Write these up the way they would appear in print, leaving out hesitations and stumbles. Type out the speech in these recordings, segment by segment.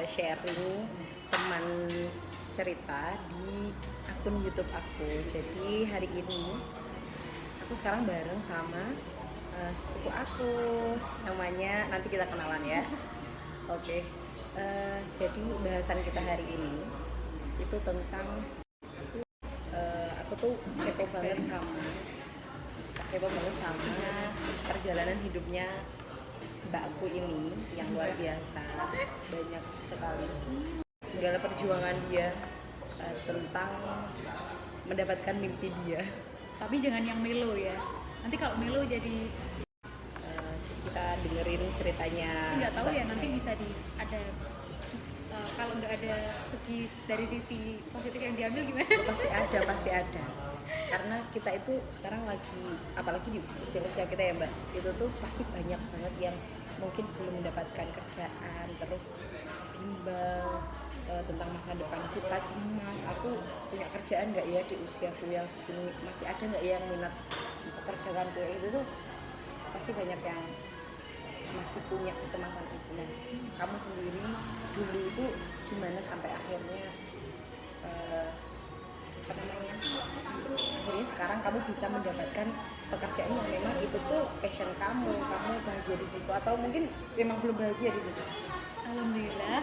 sharing teman cerita di akun YouTube aku. Jadi hari ini aku sekarang bareng sama sepupu aku, namanya nanti kita kenalan ya. Oke. Jadi bahasan kita hari ini itu tentang aku tuh kepo banget sama perjalanan hidupnya mbakku ini yang luar biasa, banyak sekali segala perjuangan dia tentang mendapatkan mimpi dia. Tapi jangan yang melo ya, nanti kalau melo jadi Kita dengerin ceritanya. nggak tahu ya, nanti bisa ada kalau nggak ada dari sisi positif yang diambil gimana? Pasti ada karena kita itu sekarang lagi, apalagi di usia kita ya mbak, itu tuh pasti banyak banget yang mungkin belum mendapatkan kerjaan, terus bimbang tentang masa depan kita, cemas, aku punya kerjaan nggak ya di usiaku yang segini, masih ada nggak yang minat pekerjaanku, itu tuh pasti banyak yang masih punya kecemasan itu. Nah, kamu sendiri dulu itu gimana sampai akhirnya akhirnya sekarang kamu bisa mendapatkan pekerjaan yang memang itu tuh passion kamu bahagia di situ, atau mungkin memang belum bahagia di situ? Alhamdulillah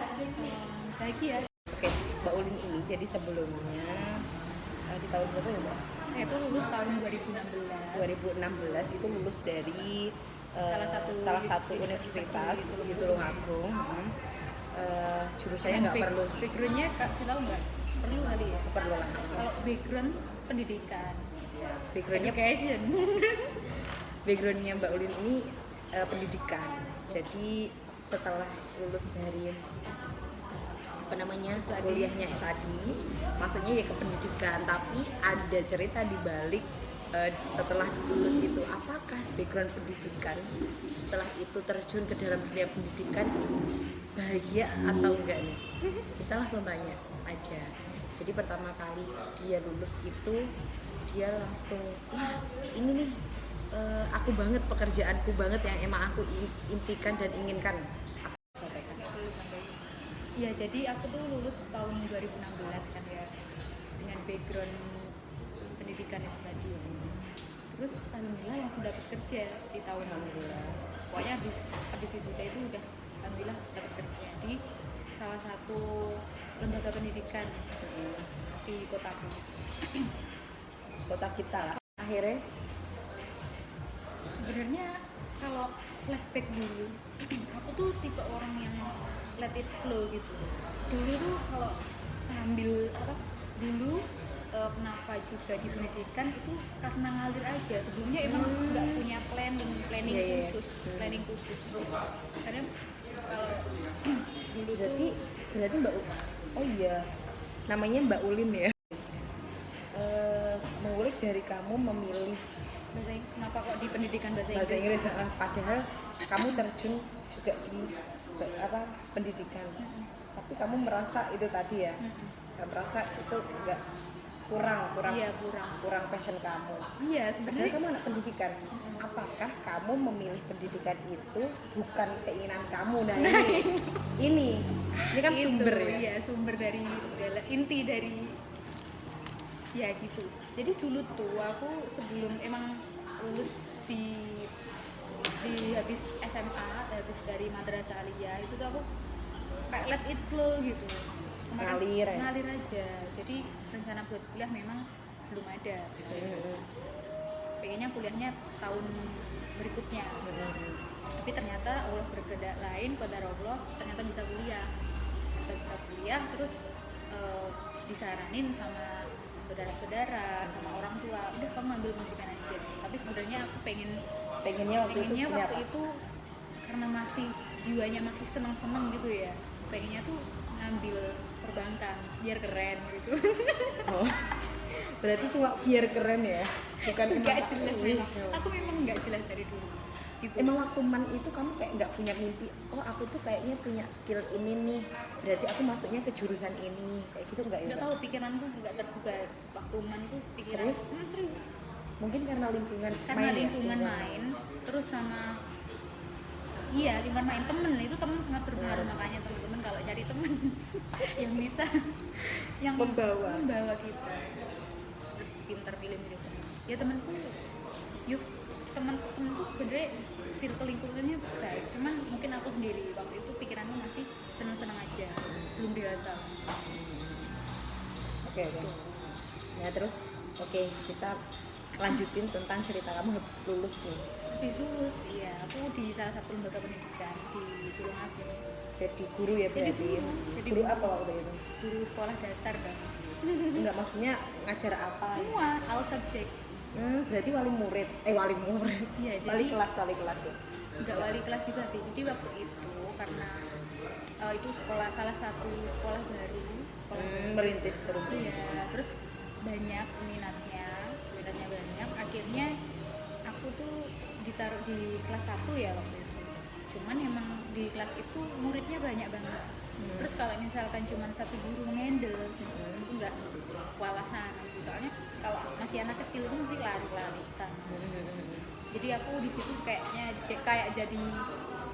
bahagia. Oke, Mbak Ulin ini jadi sebelumnya di tahun berapa ya Mbak? Saya tuh lulus tahun 2016 itu lulus dari salah satu universitas di Tulungagung. Jurusannya nggak perlu. Backgroundnya Kak sih tahu nggak? Perlu kali ya? Perlu lah. Kalau background pendidikan. Backgroundnya Education. Backgroundnya Mbak Ulin ini pendidikan. Jadi setelah lulus dari kuliahnya tadi, maksudnya ya ke pendidikan, tapi ada cerita di balik setelah lulus itu, apakah background pendidikan setelah itu terjun ke dalam dunia pendidikan bahagia atau enggak nih? Kita langsung tanya aja. Jadi pertama kali dia lulus itu dia langsung, wah ini nih aku banget, pekerjaanku banget yang emang aku impikan dan inginkan. Ya, jadi aku tuh lulus tahun 2016 kan ya, dengan background pendidikan itu tadi. Terus alhamdulillah langsung dapat kerja di tahun alhamdulillah. Pokoknya habis wisuda itu udah alhamdulillah dapat kerja di salah satu lembaga pendidikan di kotaku. Kota kita lah. Akhirnya sebenarnya kalau flashback dulu, aku tuh tipe orang yang let it flow gitu. Dulu tuh kalau ngambil kenapa juga di pendidikan itu karena ngalir aja. Sebelumnya emang nggak punya planning khusus. Karena kalau dulu berarti Mbak, oh iya, namanya Mbak Ulin ya. Mengulik dari kamu memilih kenapa kok di pendidikan bahasa Inggris, padahal kamu terjun juga di pendidikan, tapi kamu merasa itu tadi ya, merasa itu enggak kurang passion kamu. Iya, sebenarnya kamu anak pendidikan. Apakah kamu memilih pendidikan itu bukan keinginan kamu? Nah ini kan itu, sumber ya. Iya, sumber dari segala, inti dari ya gitu. Jadi dulu tuh aku sebelum emang lulus di habis SMA, habis dari madrasah aliyah itu tuh aku kayak let it flow gitu. Ngalir aja. Jadi rencana buat kuliah memang belum ada. Pengennya kuliahnya tahun berikutnya. Tapi ternyata Allah berkehendak lain, qadar Allah, ternyata bisa kuliah. Terus disaranin sama saudara-saudara, sama orang tua, udah kamu ambil pendidikan aja. Tapi sebenarnya aku pengennya waktu itu karena masih jiwanya masih senang-senang gitu ya, pengennya tuh ngambil perbankan biar keren gitu. Oh, berarti cuma biar keren ya, bukan nggak jelas memang. Aku memang nggak jelas dari dulu gitu. Emang waktu itu kamu kayak nggak punya mimpi, oh aku tuh kayaknya punya skill ini nih, berarti aku masuknya ke jurusan ini, kayak gitu nggak ya? Nggak tahu, pikiranku nggak terbuka waktu tuh pikiran. Serius? Mungkin karena lingkungan main, terus sama lingkungan main temen sangat berpengaruh. Makanya teman-teman kalau cari temen bisa yang Membawa. kita pinter milih-milih teman. Ya temanku, yuk teman-temanku sebenarnya circle lingkungannya baik, cuman mungkin aku sendiri waktu itu pikiranku masih senang-senang aja, belum dewasa. Oke. Ya terus oke, kita lanjutin tentang cerita kamu habis lulus nih. Habis lulus, iya, aku di salah satu lembaga pendidikan di Tulungagung. Jadi guru ya Jadi berarti. guru. Guru apa waktu itu? Guru sekolah dasar kan. Enggak, maksudnya ngajar apa? Semua, all subject. Berarti wali murid. Wali murid. Iya, Wali jadi kelas ya. enggak wali kelas juga sih. Jadi waktu itu karena itu salah satu sekolah baru, Merintis baru. Iya, terus banyak minatnya banyak. Akhirnya aku tuh ditaruh di kelas 1 ya waktu itu. Cuman emang di kelas itu muridnya banyak banget. Terus kalau misalkan cuma satu guru ngendel, itu enggak kewalahan. Soalnya kalau masih anak kecil itu masih lari-lari ke sana. Jadi aku di situ kayak jadi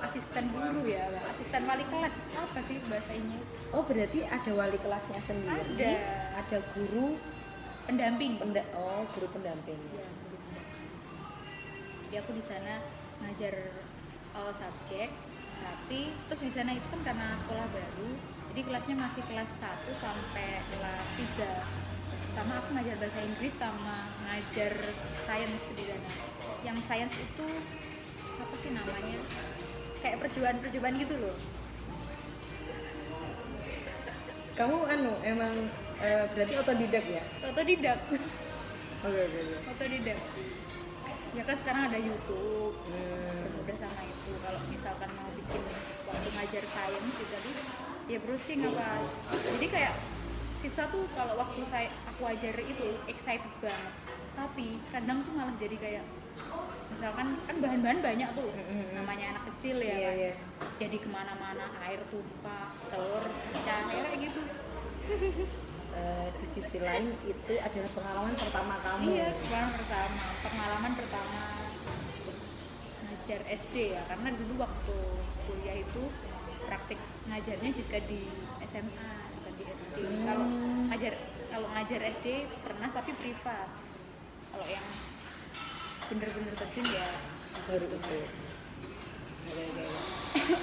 asisten guru ya, asisten wali kelas, apa sih bahasanya? Oh, berarti ada wali kelasnya sendiri. Ada guru pendamping. Guru pendamping. Ya, guru pendamping. Jadi aku di sana ngajar all subjek, tapi terus di sana itu kan karena sekolah baru, jadi kelasnya masih kelas 1 sampai kelas 3. Sama aku ngajar bahasa Inggris sama ngajar sains di sana. Yang sains itu apa sih namanya? Kayak percobaan gitu loh. Kamu emang berarti otodidak ya? Otodidak. Oke. Otodidak. Ya kan sekarang ada YouTube. Bermudah sama itu. Kalau misalkan mau bikin waktu ngajar sains itu tadi, ya browsing apa. Jadi kayak siswa tuh kalau waktu aku ajar itu excited banget. Tapi kadang tuh malah jadi kayak misalkan kan bahan-bahan banyak tuh, namanya anak kecil ya kan, jadi kemana-mana, air tumpah, telur pecah, kayak gitu. Di sisi lain itu adalah pengalaman pertama kamu. Iya, pengalaman pertama ngajar SD ya, karena dulu waktu kuliah itu praktik ngajarnya juga di SMA bukan di SD. Kalau ngajar SD pernah tapi privat. Kalau yang bener-bener terjun ya baru itu. Oke.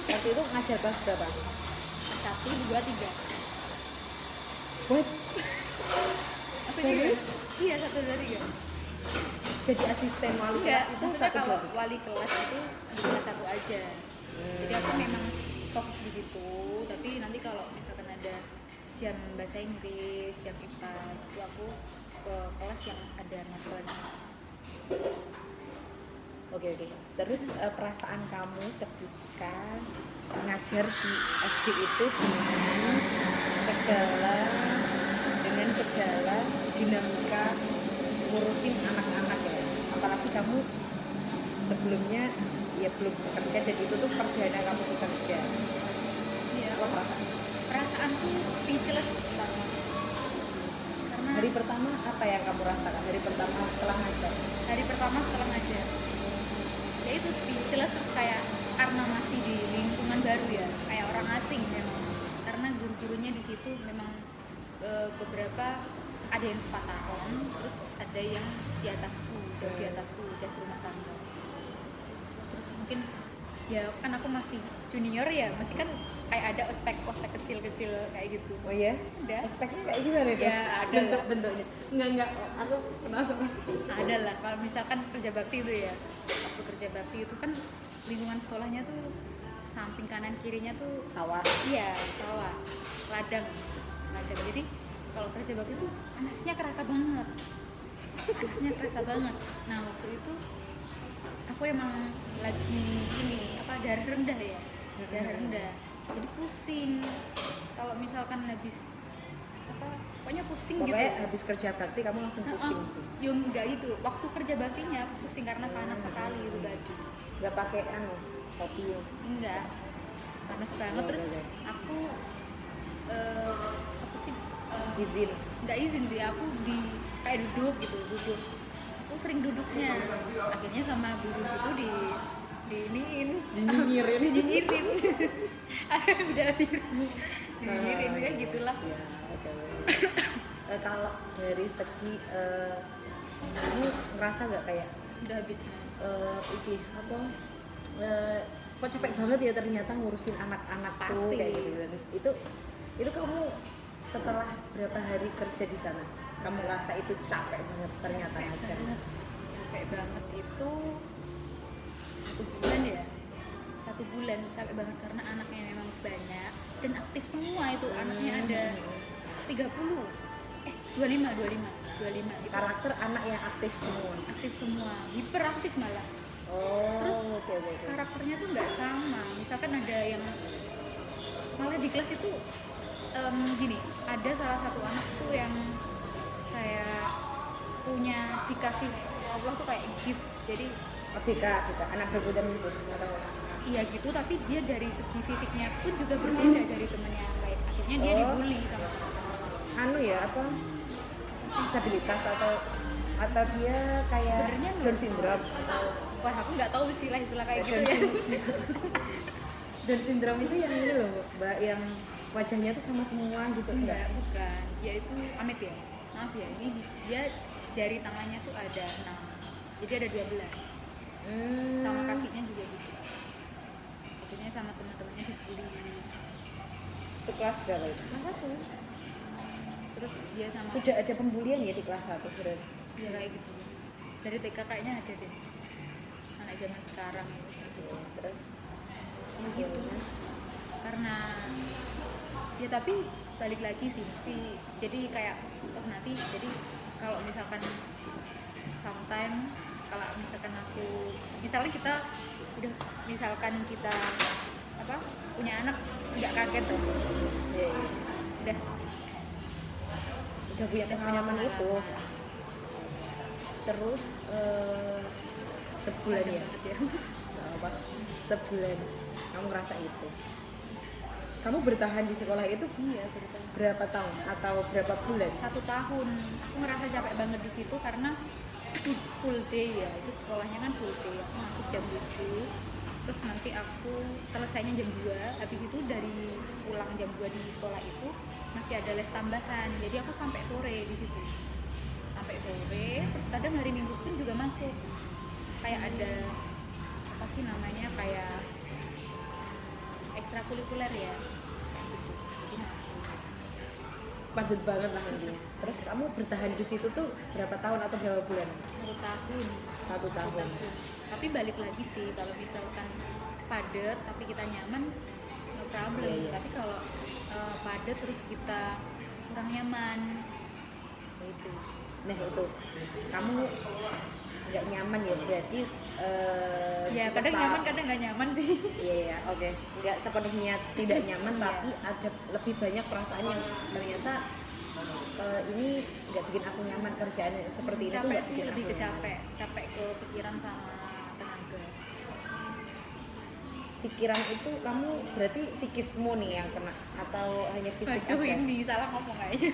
Waktu itu ngajar kelas berapa? 1, 2, 3. What? Serius? Iya, 1, 2, 3. Jadi asisten wali Enggak, kelas itu maksudnya 1, 2, 3. kalau wali kelas itu di kelas 1 aja. Jadi aku memang fokus di situ, tapi nanti kalau misalkan ada jam bahasa Inggris, jam IPA, itu aku ke kelas yang ada matematika. Oke. Terus perasaan kamu ketika ngajar di SD itu dengan segala dinamika ngurusin anak-anak ya. Apalagi kamu sebelumnya ya belum bekerja dan itu tuh perdana kamu bekerja. Iya. Apa Perasaanku speechless pertama. Karena hari pertama apa yang kamu rasakan hari pertama setelah ngajar? Ya itu speechless, terus kayak karena masih di lingkungan baru ya, kayak orang asing memang. Karena guru-gurunya di situ memang beberapa ada yang sepataran, terus ada yang di atasku, jauh di atasku, udah berumah tangga. Terus mungkin ya kan aku masih junior ya, masih kan kayak ada ospek kecil-kecil kayak gitu. Oh iya? Ada. Ospeknya kayak gimana deh? Ya, ada lah. Bentuknya. Enggak, aku penasaran. Ada lah, kalau misalkan kerja bakti itu ya, waktu kerja bakti itu kan lingkungan sekolahnya tuh samping kanan kirinya tuh Sawah. iya, sawah, ladang. Jadi kalau kerja bakti itu panasnya kerasa banget. Nah waktu itu aku emang lagi darah rendah ya, jadi pusing. Kalau misalkan habis pokoknya pusing gitu. Pokoknya habis kerja bakti kamu langsung pusing sih. Yo enggak gitu. Waktu kerja baktinya aku pusing karena panas sekali itu tadi. Enggak pakai topi. Enggak. Panas banget. Terus aku izin. Enggak izin sih, aku kayak duduk. Aku sering duduknya. Akhirnya sama guru itu Dinyinyirin. udah Dengerin ya gitulah. Ya, oke. Kalau dari segi kamu ngerasa nggak kayak Udah habis. iki apa kok capek banget ya ternyata ngurusin anak-anak tuh Pasti. kayak gitu. Itu kamu setelah berapa hari kerja di sana kamu ngerasa itu capek banget ternyata ngajar? Capek banget itu 1 bulan ya. 1 bulan capek banget karena anaknya memang banyak dan aktif semua itu. Anaknya ada 30 25 itu Karakter anak yang aktif semua. aktif semua, hiperaktif malah. Oh, Terus oke. karakternya tuh nggak sama. Misalkan ada yang malah di kelas itu gini, ada salah satu anak tuh yang kayak punya dikasih Allah tuh kayak gift. Jadi BK, anak berkebutuhan khusus atau iya gitu, tapi dia dari segi fisiknya pun juga berbeda dari temennya yang lain. Akhirnya dia dibully sama anu ya apa disabilitas atau dia kayak Sebenarnya Down syndrome atau wah aku nggak tahu istilah-istilah kayak gitu Down ya. Down syndrome itu yang ini loh Mbak, yang wajahnya tuh sama semua gitu Enggak, bukan. Dia itu Amit ya. Maaf ya, ini dia jari tangannya tuh ada 6. Jadi ada 12. Sama kakinya juga gitu. Akhirnya sama teman-temannya dibully. Itu kelas berapa itu? Kelas 1. Terus dia sama Sudah ada pembulian ya di kelas 1 berarti? ya kayak gitu. Dari TK kayaknya ada deh. Anak zaman sekarang gitu. Terus Ya gitu. Karena ya tapi balik lagi sih mesti jadi kayak oh nanti jadi kalau misalkan sometime kalau misalkan kita udah misalkan kita apa punya anak nggak kaget tuh ya, udah punya pengalaman itu. Terus sebulan panjang ya? banget ya. Nggak apa, sebulan kamu ngerasa itu. Kamu bertahan di sekolah itu Iya cerita berapa tahun atau berapa bulan? 1 tahun aku ngerasa capek banget di situ karena full day ya, itu sekolahnya kan full day. Aku masuk jam 7 terus nanti aku selesainya jam 2, habis itu dari pulang jam 2 di sekolah itu masih ada les tambahan, jadi aku sampai sore di situ, sampai sore. Terus kadang hari Minggu pun juga masuk, kayak ada apa sih namanya, kayak ekstrakurikuler ya kayak gitu. Jadi masuk Padat banget lah intinya. Terus kamu bertahan di situ tuh berapa tahun atau berapa bulan? 1 tahun. 1 tahun. Tapi balik lagi sih, kalau misalkan padat tapi kita nyaman no problem. Iya, iya. Tapi kalau padat terus kita kurang nyaman itu Nah itu, kamu nggak nyaman ya berarti ya kadang nyaman kadang nggak nyaman sih. Iya, oke. Nggak sepenuhnya tidak nyaman, Iya. tapi ada lebih banyak perasaan yang ternyata ini nggak bikin aku nyaman kerjaannya seperti ini tuh Capek nggak sih, bikin lebih aku ke nyaman. capek ke pikiran sama tenaga. Pikiran itu kamu berarti psikismu nih yang kena atau hanya fisik Aduh aja? ini salah ngomong kayaknya.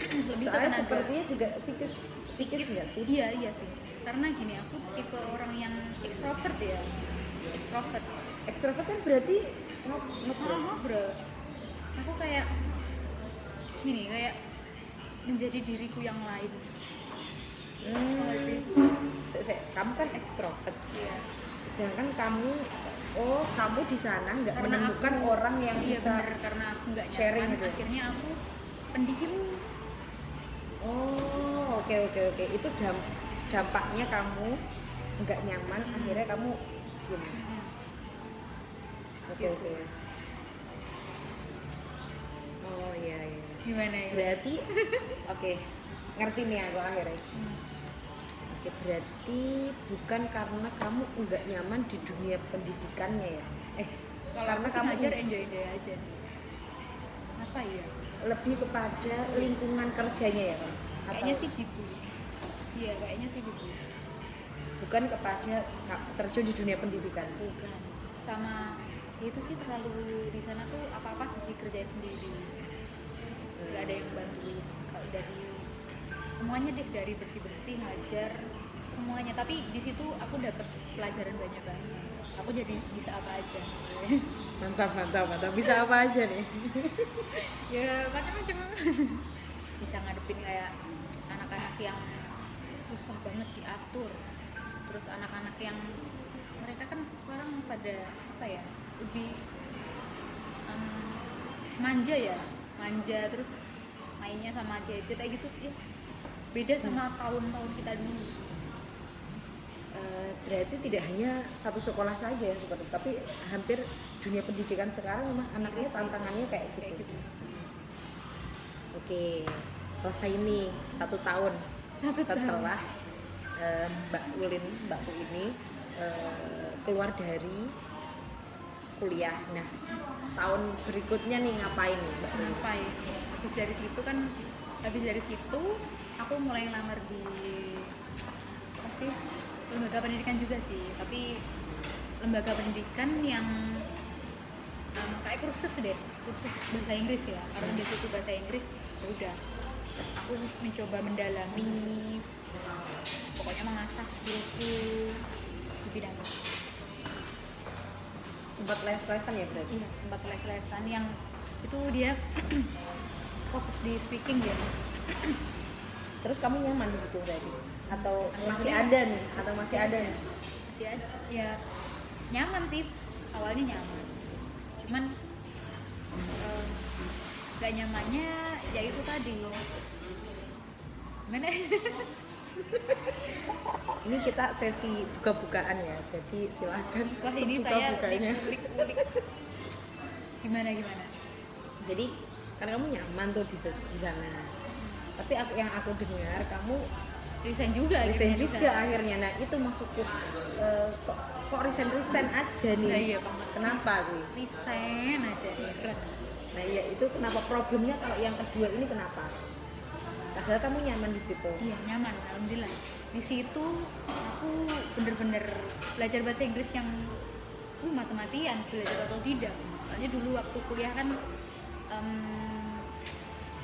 Lebih ke Soalnya tenaga. sepertinya juga psikis nggak sih? Iya sih. Karena gini, aku tipe orang yang ekstrovert ya. Ekstrovert. Ekstrovert kan berarti ngobrol. Bro. Aku kayak gini, kayak menjadi diriku yang lain. Apa sih? Kamu kan ekstrovert, Iya. sedangkan kamu di sana nggak Karena menemukan aku- orang yang iya, bisa bener, karena aku nggak sharing nyaman, gitu. akhirnya aku pendiam. Oh, oke. Itu dampaknya kamu nggak nyaman, akhirnya kamu diam. Oke. Oh iya. Gimana ya? Berarti oke, ngerti nih aku akhirnya. Oke, berarti bukan karena kamu nggak nyaman di dunia pendidikannya ya? Kalau Karena aku sih kamu ngajar enjoy aja sih. Apa ya? lebih kepada lingkungan kerjanya ya kan? Kayaknya sih gitu. Iya, kayaknya sih gitu. Bukan kepada terjun di dunia pendidikan. Bukan. Sama ya itu sih terlalu di sana tuh apa-apa dikerjain sendiri. Nggak ada yang bantu. Kalau dari semuanya deh, dari bersih-bersih, ngajar semuanya. Tapi di situ aku dapat pelajaran banyak banget. aku jadi bisa apa aja. Mantap. Bisa apa aja nih? Ya macam-macam. Bisa ngadepin kayak anak-anak yang susah banget diatur, terus anak-anak yang mereka kan sekarang pada apa ya, lebih manja ya, terus mainnya sama gadget kayak gitu ya, beda sama tahun-tahun kita dulu. Berarti tidak hanya satu sekolah saja ya seperti, tapi hampir dunia pendidikan sekarang memang anaknya tantangannya kayak gitu. Oke, selesai nih 1 tahun setelah Mbak Bu ini keluar dari kuliah. Nah, tahun berikutnya nih ngapain nih Mbak Bu? Ngapain? Habis dari situ aku mulai ngelamar di pasti lembaga pendidikan juga sih, tapi lembaga pendidikan yang kayak kursus bahasa Inggris ya, karena di situ bahasa Inggris. Ya udah, aku mencoba mendalami, pokoknya mengasah skillku di bidang itu. Tempat les-lesan ya berarti? Iya, tempat les-lesan yang itu dia fokus di speaking ya. Terus kamu nyaman di situ berarti? Atau masih Alhamdulillah. ada nih? Atau masih ada nih? Masih ada ya, nyaman sih, awalnya nyaman, cuman gak nyamannya ya itu tadi, gimana. Ini kita sesi buka-bukaan ya, jadi silakan Wah, ini saya buka-bukanya. ulik gimana. Jadi karena kamu nyaman tuh di sana, tapi yang aku dengar kamu resign juga resign akhirnya di juga sana. akhirnya. Nah itu maksudku kok resign aja nih? Nah, iya banget. Kenapa gue? Resign aja berat. Nah ya itu kenapa problemnya, kalau yang kedua ini kenapa? Padahal kamu nyaman di situ. Iya, nyaman, alhamdulillah. Di situ aku bener-bener belajar bahasa Inggris yang mati-matian, belajar atau tidak. Soalnya dulu waktu kuliah kan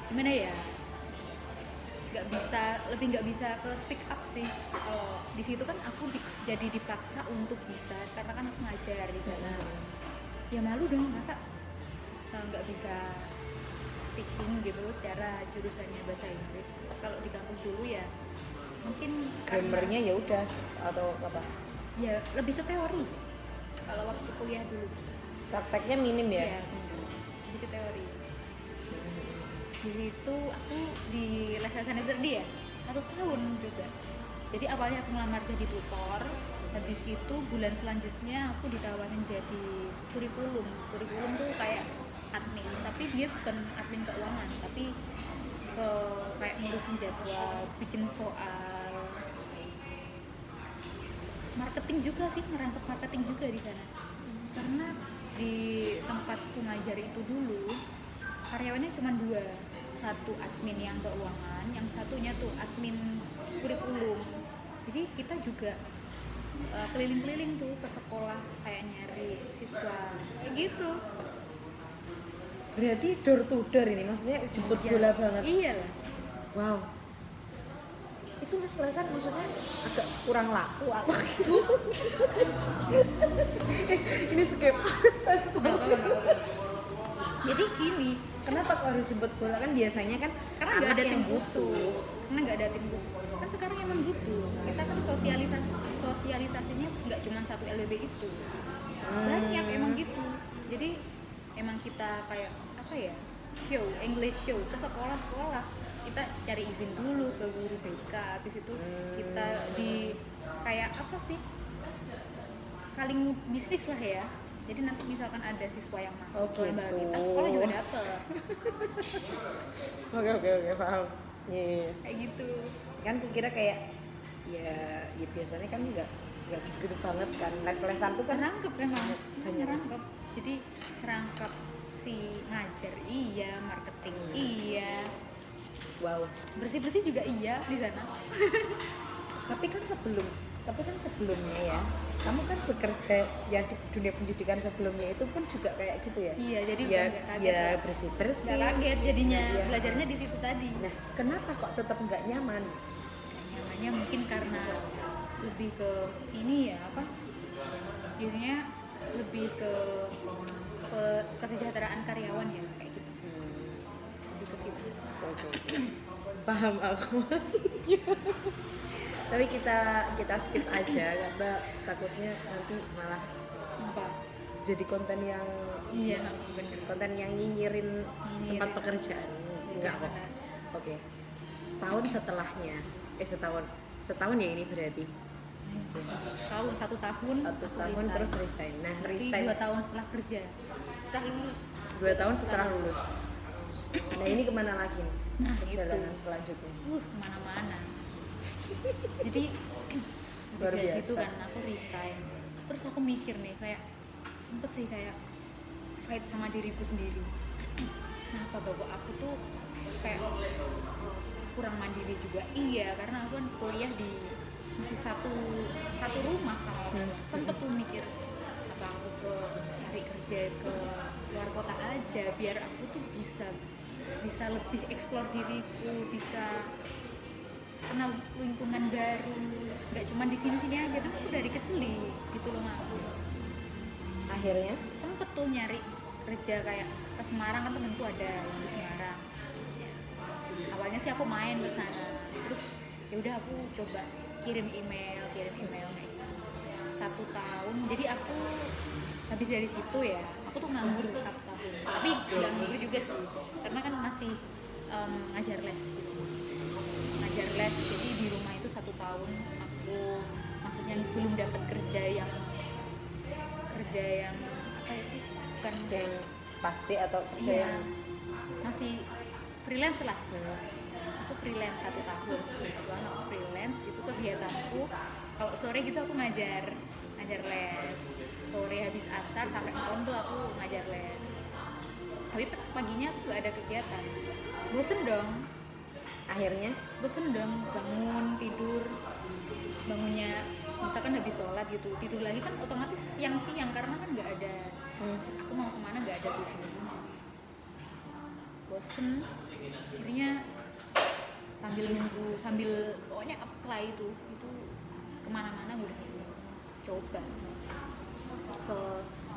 gimana ya, nggak bisa ke speak up sih. Kalau di situ kan aku jadi dipaksa untuk bisa, karena kan aku ngajar di sana. Ya malu dong, masa nggak bisa speaking gitu secara jurusannya bahasa Inggris. Kalau di kampus dulu ya mungkin Grammarnya ya udah atau apa? ya lebih ke teori. Kalau waktu kuliah dulu Prakteknya minim ya? ya lebih ke teori. Di situ aku di les-lesan itu tadi ya 1 tahun juga. Jadi awalnya aku ngelamar jadi tutor, habis itu bulan selanjutnya aku ditawarin jadi kurikulum tuh kayak admin, tapi dia bukan admin keuangan, tapi kayak ngurusin jadwal, bikin soal, marketing juga sih, ngerangkep marketing juga di sana. Karena di tempatku ngajar itu dulu karyawannya cuma 2, satu admin yang keuangan, yang satunya tuh admin kurikulum. Jadi kita juga keliling-keliling tuh ke sekolah kayak nyari siswa kayak gitu. Berarti door to door ini, maksudnya jemput bola banget. Iya lah. Wow. Itu les-lesan maksudnya agak kurang laku apa gitu. Ini skip. Nggak apa-apa. Jadi gini, Kenapa kok harus jemput bola? Kan biasanya kan karena nggak ada anak tim yang khusus. Kan sekarang emang gitu. Kita kan sosialisasinya nggak cuma satu LBB itu. Banyak emang gitu. Jadi emang kita kayak apa ya? English show ke sekolah-sekolah. Kita cari izin dulu ke guru BK, habis itu kita di kayak apa sih? Saling bisnis lah ya. Jadi nanti misalkan ada siswa yang masuk ke lembaga kita, sekolah juga dapet. Oke, paham. Iya. Kayak gitu. Kan kira kayak ya biasanya kan nggak gitu banget kan. Les-lesan tuh kan Ngerangkep memang, banyak. ngerangkep. Jadi ngerangkep si ngajar iya, marketing iya, wow. bersih-bersih juga iya di sana. Tapi kan sebelumnya ya, kamu kan bekerja yang di dunia pendidikan sebelumnya itu pun juga kayak gitu ya? Iya, jadi ya, nggak kaget. ya bersih-bersih. Nggak kaget jadinya, Iya. belajarnya di situ tadi. Nah, kenapa kok tetap nggak nyaman? Nyamannya mungkin karena lebih ke ini ya apa? biasanya lebih ke kesejahteraan karyawan ya kayak gitu, lebih ke situ. Oke. Paham aku maksudnya. Tapi kita skip aja karena takutnya nanti malah Kenapa? jadi konten yang Iya bener. konten yang nyinyirin Nyinyirin. tempat pekerjaan. Enggak kok. Benar. Oke. Setahun setelahnya, setahun ya ini berarti. Satu tahun Satu aku tahun resign. terus resign. Nah, Berarti resign 2 tahun setelah kerja, setelah lulus. 2 tahun setelah lulus. Nah, ini kemana lagi nih? Nah, Perjalanan itu. selanjutnya. Kemana-mana. Jadi Luar dari biasa. situ kan aku resign. Terus aku mikir nih kayak sempet sih kayak fight sama diriku sendiri. Kenapa tuh kok aku tuh kayak kurang mandiri juga? Iya, karena aku kan kuliah di masih satu rumah sama orang tua. Sempet tuh mikir apa aku cari kerja ke luar kota aja biar aku tuh bisa lebih eksplor diriku, bisa kenal lingkungan baru, nggak cuma di sini aja kan aku dari kecil gitu loh Mak. Akhirnya Sempet tuh nyari kerja kayak ke Semarang, kan temenku ada yang di Semarang ya. Awalnya sih aku main ke sana, terus ya udah aku coba kirim email kayak gitu. 1 tahun, jadi aku habis dari situ ya aku tuh nganggur 1 tahun, tapi nggak nganggur juga sih karena kan masih ngajar les gitu. Ngajar les, jadi di rumah itu 1 tahun aku maksudnya belum dapat kerja yang apa ya sih, bukan yang pasti atau kerja iya, yang masih freelance lah. Aku freelance 1 tahun, kebetulan aku freelance itu kegiatanku kalau sore gitu aku ngajar les, sore habis asar sampai malam tuh aku ngajar les, tapi paginya aku gak ada kegiatan. Bosen dong bangun tidur, bangunnya misalkan habis sholat gitu tidur lagi kan otomatis siang karena kan nggak ada aku mau kemana nggak ada tujuannya. Bosen akhirnya sambil pokoknya apply itu kemana-mana udah coba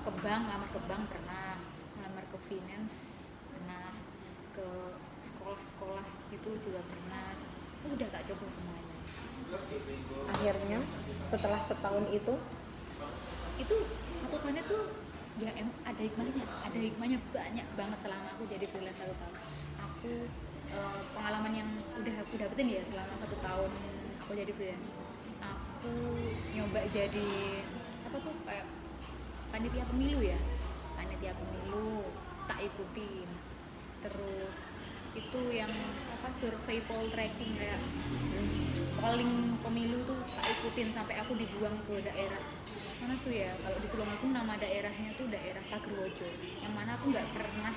ke bank, lamar ke bank pernah, ngelamar ke finance pernah, ke sekolah itu juga pernah, udah tak coba semuanya. akhirnya setelah setahun itu 1 tahun itu ya ada hikmahnya banyak banget selama aku jadi freelance 1 tahun. Aku pengalaman yang udah aku dapetin ya selama 1 tahun aku jadi freelance. Aku nyoba jadi apa tuh kayak panitia pemilu tak ikutin. Terus itu yang apa survei poll tracking kayak polling pemilu tuh tak ikutin sampai aku dibuang ke daerah mana tuh ya, kalau di Tulungagung nama daerahnya tuh daerah Pagerwojo, yang mana aku nggak pernah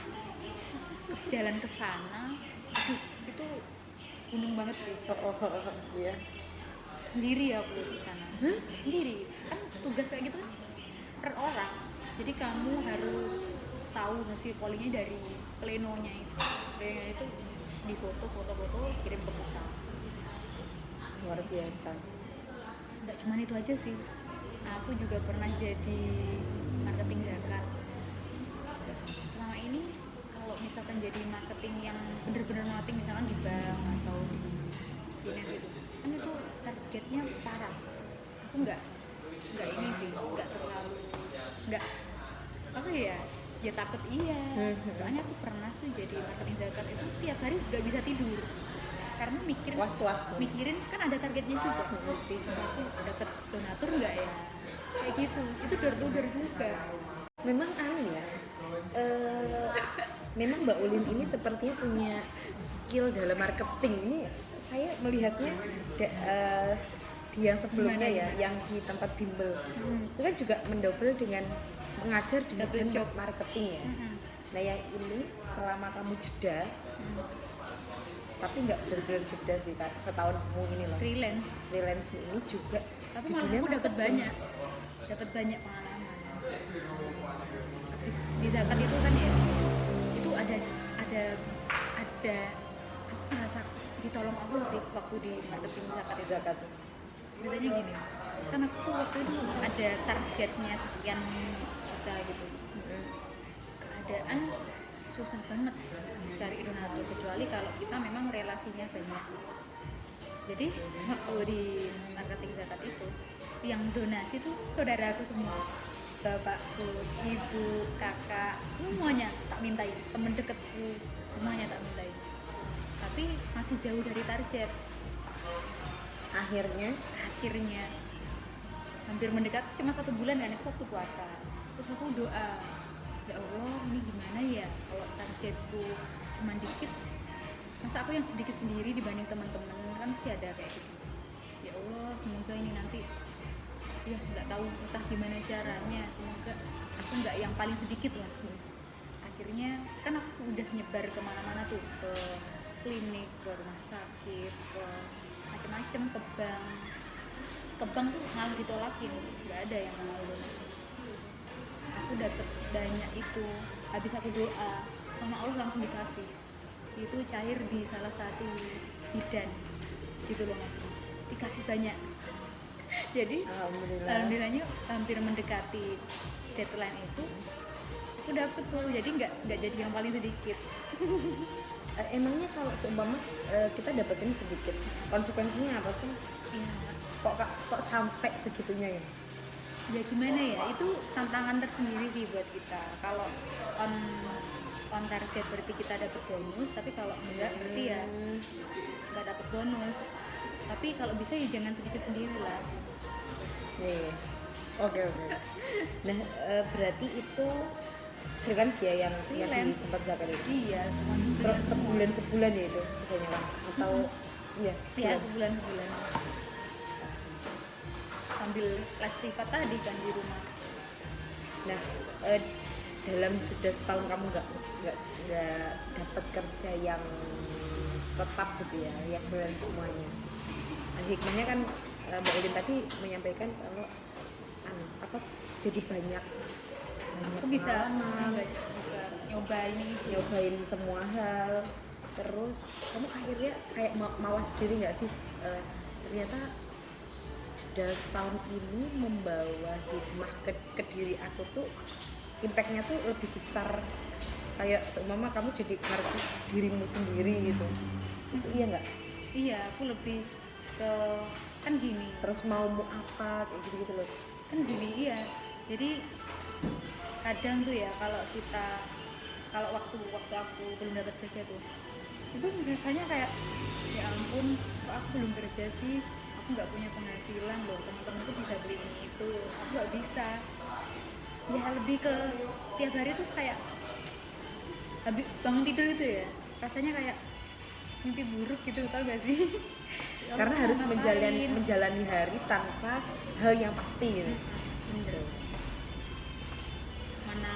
jalan ke sana. Aduh, itu gunung banget sih. iya. Sendiri aku di sana. Sendiri kan tugas kayak gitu kan per orang, jadi kamu harus tahu hasil pollingnya dari plenonya itu di foto kirim ke pusat. Luar biasa. Nggak cuma itu aja sih, aku juga pernah jadi marketing zakat. Selama ini kalau misalkan jadi marketing yang bener-bener marketing misalkan di bank atau di finance itu kan itu targetnya parah. Aku nggak ini sih, nggak terlalu nggak apa ya takut iya. Soalnya aku pernah tuh jadi marketing zakat itu tiap hari nggak bisa tidur karena mikirin kan ada targetnya juga. Besok aku dapat donatur nggak ya, kayak gitu. Itu door to door juga. Memang ya memang Mbak Ulin ini sepertinya punya skill dalam marketing. Ini saya melihatnya di yang sebelumnya ya, yang di tempat bimbel itu kan juga mendouble dengan mengajar di Double job marketing ya. Nah yang ini selama kamu jeda tapi nggak benar-benar jeda sih Kak, setahun kamu ini loh freelance ini juga tapi di malah dunia aku dapat marketing. banyak pengalaman. Habis di zakat itu kan ya itu ada aku merasa ditolong Allah sih waktu di marketing zakat itu. ceritanya gini, kan aku tuh waktu itu ada targetnya sekian juta gitu. Keadaan susah banget cari donatur kecuali kalau kita memang relasinya banyak. Jadi waktu di marketing zakat itu yang donasi tuh saudaraku semua, bapakku, ibu, kakak, semuanya tak mintai, temen deketku semuanya tak mintai. Tapi masih jauh dari target. Akhirnya hampir mendekat, cuma 1 bulan kan itu waktu puasa. Terus aku doa, ya Allah ini gimana ya kalau targetku cuma dikit, masa aku yang sedikit sendiri dibanding teman-teman, kan pasti ada kayak gitu. Ya Allah semoga ini nanti, ya nggak tahu entah gimana caranya, semoga aku nggak yang paling sedikit lah. Akhirnya kan aku udah nyebar kemana-mana tuh, ke klinik, ke rumah sakit, ke macam-macam, ke bank tuh malah ditolakin, nggak ada yang mau donasi. Aku dapet banyak itu, habis aku doa sama Allah langsung dikasih, itu cair di salah satu bidan gitu loh, dikasih banyak. Jadi alhamdulillahnya hampir mendekati deadline itu aku dapet tuh, jadi nggak jadi yang paling sedikit. Emangnya kalau seumpama kita dapetin sedikit, konsekuensinya apa tuh? Iya, Kok sampai segitunya ya? ya gimana ya, itu tantangan tersendiri sih buat kita. Kalau on target berarti kita dapat bonus, tapi kalau enggak berarti ya nggak dapat bonus. Tapi kalau bisa ya jangan sedikit sendiri lah. Nih, oke. Nah, berarti itu freelance ya yang di tempat zakat itu? Iya, sebulan ya itu katanya kan? Atau iya? Ya sebulan sambil les privat tadi kan di rumah. Nah, dalam jeda setahun kamu nggak dapat kerja yang tetap gitu ya, yang freelance semuanya. Nah, hikmahnya kan Mbak Elin tadi menyampaikan kalau jadi banyak aku bisa nyobain semua hal. Terus kamu akhirnya kayak mawas diri nggak sih, ternyata jeda setahun ini membawa hikmah ke diri aku tuh, impactnya tuh lebih besar, kayak seumpama kamu jadi ngerti dirimu sendiri gitu. Itu iya nggak? Iya, aku lebih ke kan gini, terus maumu apa kayak gitu loh kan gini. Iya, jadi kadang tuh ya kalau waktu aku belum dapat kerja tuh, itu rasanya kayak ya ampun kok aku belum kerja sih, aku nggak punya penghasilan loh, teman-teman tuh bisa beli ini itu, aku nggak bisa. Ya lebih ke tiap hari tuh kayak habis bangun tidur gitu ya, rasanya kayak mimpi buruk gitu, tau gak sih? Karena harus menjalani hari tanpa hal yang pasti gitu. Mana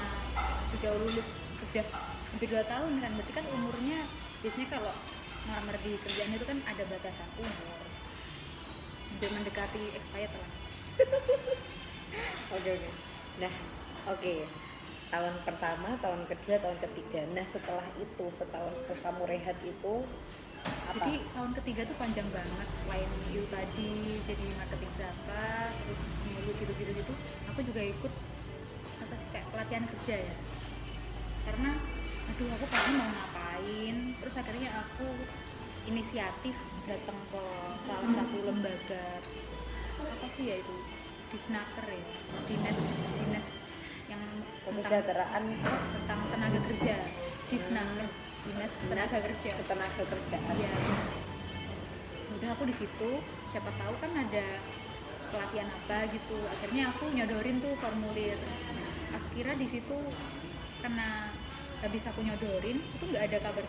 juga lulus udah hampir 2 tahun kan, berarti kan umurnya biasanya kalau ngelamar di kerjaan itu kan ada batasan umur, udah mendekati expired lah. Oke. Nah, oke. Tahun pertama, tahun kedua, tahun ketiga. Nah, setelah itu, setelah kamu rehat itu apa? Jadi tahun ketiga tuh panjang banget, selain itu tadi jadi marketing zakat, terus dulu gitu, aku juga ikut apa sih kayak pelatihan kerja ya, karena aduh aku pengen mau ngapain. Terus akhirnya aku inisiatif datang ke salah satu lembaga apa sih ya itu, Disnaker ya, dinas yang Kesejahteraan tentang tenaga kerja, Disnaker, dinas tenaga kerjaan. Iya. Udah aku di situ, siapa tahu kan ada pelatihan apa gitu. Akhirnya aku nyodorin tuh formulir. Akhirnya di situ karena habis aku nyodorin itu nggak ada kabar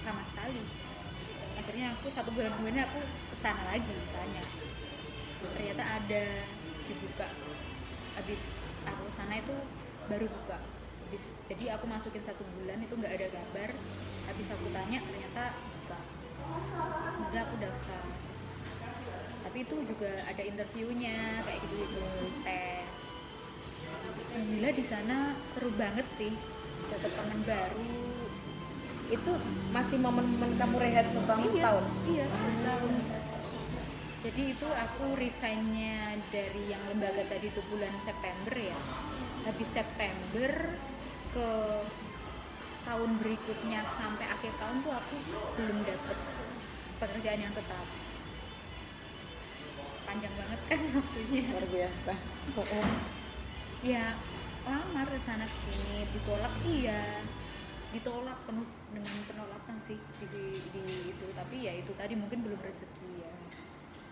sama sekali. Akhirnya aku 1 bulan kemudian aku kesana lagi tanya. Ternyata ada dibuka. Habis aku sana itu baru buka. Jadi aku masukin 1 bulan itu nggak ada kabar. Habis aku tanya ternyata buka. Udah aku daftar. Tapi itu juga ada interviewnya kayak gitu, tes. Alhamdulillah di sana seru banget sih, dapat teman baru. itu masih momen-momen kamu rehat setahun? Iya, setahun. Jadi itu aku resignnya dari yang lembaga tadi itu bulan September ya. Habis September ke tahun berikutnya sampai akhir tahun tuh aku belum dapet pekerjaan yang tetap. Panjang banget kan waktunya. Luar biasa. Ya lamar ke sana kesini, ditolak iya, ditolak penuh dengan penolakan sih di itu. Tapi ya itu tadi mungkin belum rezeki ya,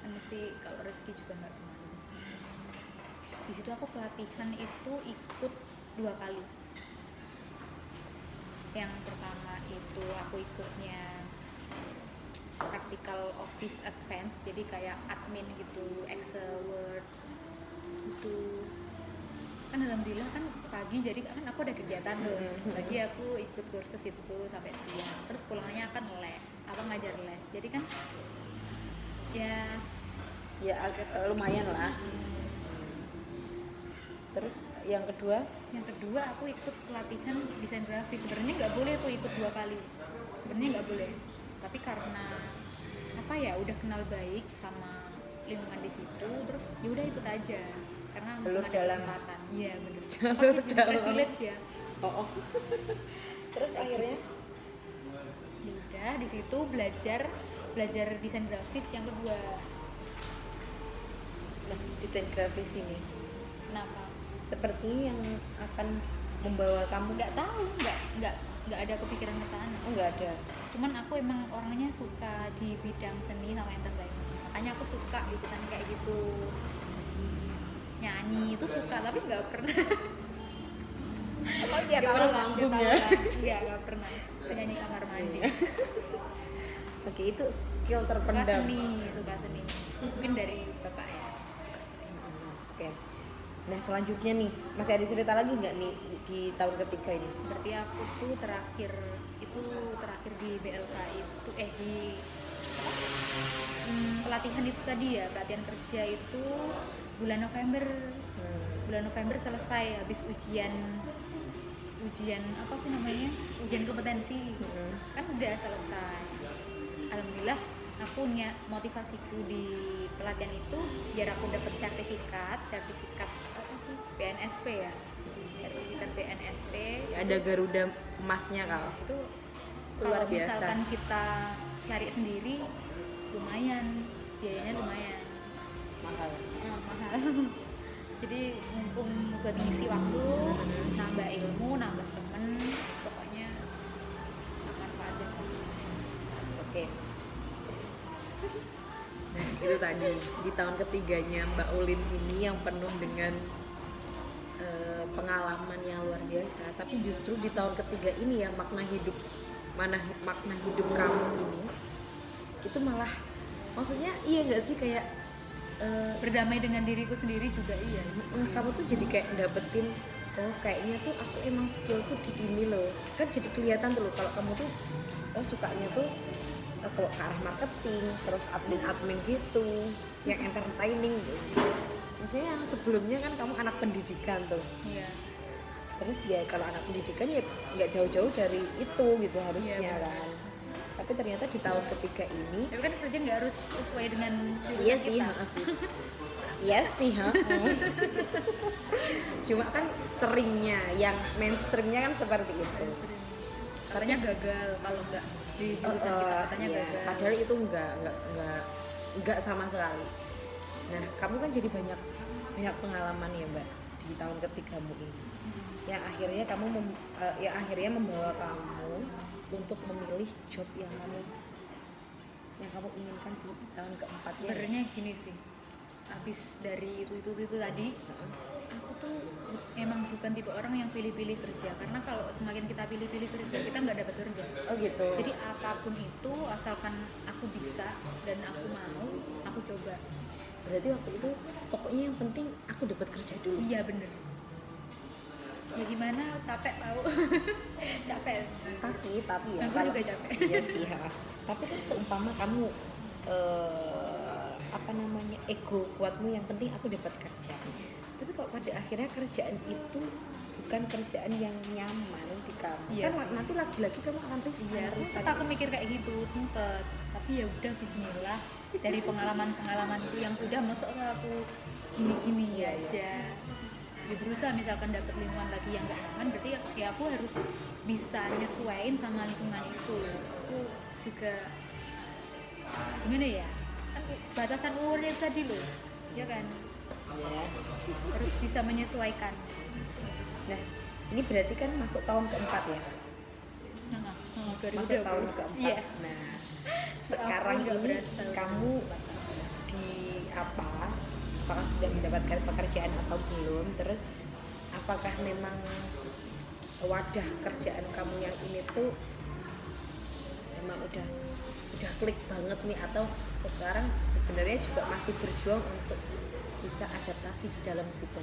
kan mesti kalau rezeki juga nggak kemana. Di situ aku pelatihan itu ikut 2 kali. Yang pertama itu aku ikutnya practical office advance, jadi kayak admin gitu, Excel, Word itu kan. Alhamdulillah kan pagi, jadi kan aku ada kegiatan tuh pagi, aku ikut kursus itu sampai siang, terus pulangnya akan ngajar les, jadi kan ya agak lumayan lah. Terus yang kedua aku ikut pelatihan desain grafis. Sebenarnya nggak boleh tuh ikut 2 kali, sebenarnya nggak boleh, tapi karena apa ya, udah kenal baik sama lingkungan di situ, terus ya udah ikut aja karena jalur ada dalam. kesempatan. Iya bener, Jalur posisi dalam. privilege ya. Terus akhirnya Ya udah di situ belajar desain grafis yang kedua. nah, desain grafis ini Kenapa? seperti yang akan membawa kamu. Nggak tahu, nggak ada kepikiran ke sana. Nggak ada. Cuman aku emang orangnya suka di bidang seni sama entertainment, makanya aku suka ikutan kayak gitu. Nyanyi itu suka, tapi nggak pernah. Oh, dia tahu manggung ya. Nggak pernah penyanyi kamar mandi. Oke, itu skill Suka terpendam. seni, mungkin dari bapak ya. Oke. Nah, selanjutnya nih, masih ada cerita lagi nggak nih di tahun ketiga ini? Berarti aku tuh terakhir di BLK itu di pelatihan itu tadi ya, pelatihan kerja itu bulan November. Bulan November selesai, habis ujian apa sih namanya, ujian kompetensi. Kan udah selesai. Alhamdulillah aku motivasiku di pelatihan itu biar aku dapat sertifikat apa sih, BNSP ya, sertifikat BNSP Ya, ada Garuda emasnya kalau itu luar kalau biasa. misalkan kita cari sendiri lumayan, biayanya lumayan mahal. mahal. Jadi mumpung buat ngisi waktu, nambah ilmu, nambah temen, pokoknya manfaatin. Oke. Nah, itu tadi di tahun ketiganya Mbak Ulin ini yang penuh dengan pengalaman yang luar biasa. Tapi justru di tahun ketiga ini yang makna hidup kamu ini itu malah, maksudnya iya nggak sih, kayak Berdamai dengan diriku sendiri juga iya. kamu tuh jadi kayak dapetin, oh kayaknya tuh aku emang skillku di ini loh, kan jadi kelihatan tuh loh kalau kamu tuh sukanya tuh ke arah marketing, terus admin gitu, yang entertaining gitu. Maksudnya yang sebelumnya kan kamu anak pendidikan tuh, Iya. terus ya kalau anak pendidikan ya nggak jauh-jauh dari itu gitu harusnya Iya, kan. Tapi ternyata di tahun ketiga ini, Tapi kan kerja nggak harus sesuai dengan jurusan iya sih, kita. iya sih, cuma kan seringnya yang mainstreamnya kan seperti itu. Katanya gagal kalau nggak di jurusan kita, katanya iya, gagal. padahal itu enggak sama sekali. Nah, kamu kan jadi banyak pengalaman ya Mbak di tahun ketigamu ini, yang akhirnya akhirnya membawa kamu untuk memilih job yang kamu inginkan di tahun keempat. Sebenarnya gini sih, habis dari itu tadi, aku tuh emang bukan tipe orang yang pilih-pilih kerja, karena kalau semakin kita pilih-pilih kerja kita nggak dapat kerja. Oh gitu. Jadi apapun itu asalkan aku bisa dan aku mau, aku coba. Berarti waktu itu pokoknya yang penting aku dapat kerja dulu. Iya bener. Ya gimana, capek tahu. Capek. Tapi ya Aku juga capek. Iya sih ya. Tapi kan seumpama kamu ego kuatmu yang penting aku dapat kerja. Tapi kalau pada akhirnya kerjaan itu bukan kerjaan yang nyaman di kamu, Iya kan sih. nanti lagi-lagi kamu akan resign. Iya, sempet aku mikir kayak gitu, sempet. Tapi ya udah Bismillah, dari pengalamanku yang sudah masuk ke aku gini-gini Iya, iya. aja. Ya berusaha misalkan dapat lingkungan lagi yang gak nyaman, berarti ya aku harus bisa nyesuaiin sama lingkungan itu. Aku juga gimana ya? Kan batasan umurnya itu tadi loh, ya kan? Ya. Harus bisa menyesuaikan. Nah, ini berarti kan masuk tahun keempat ya? Nah, Masuk tahun keempat. Iya. Nah, sekarang nggak ini berasa kamu di apa? Apakah sudah mendapatkan pekerjaan atau belum? Terus apakah memang wadah kerjaan kamu yang ini tuh memang udah klik banget nih, atau sekarang sebenarnya juga masih berjuang untuk bisa adaptasi di dalam situ?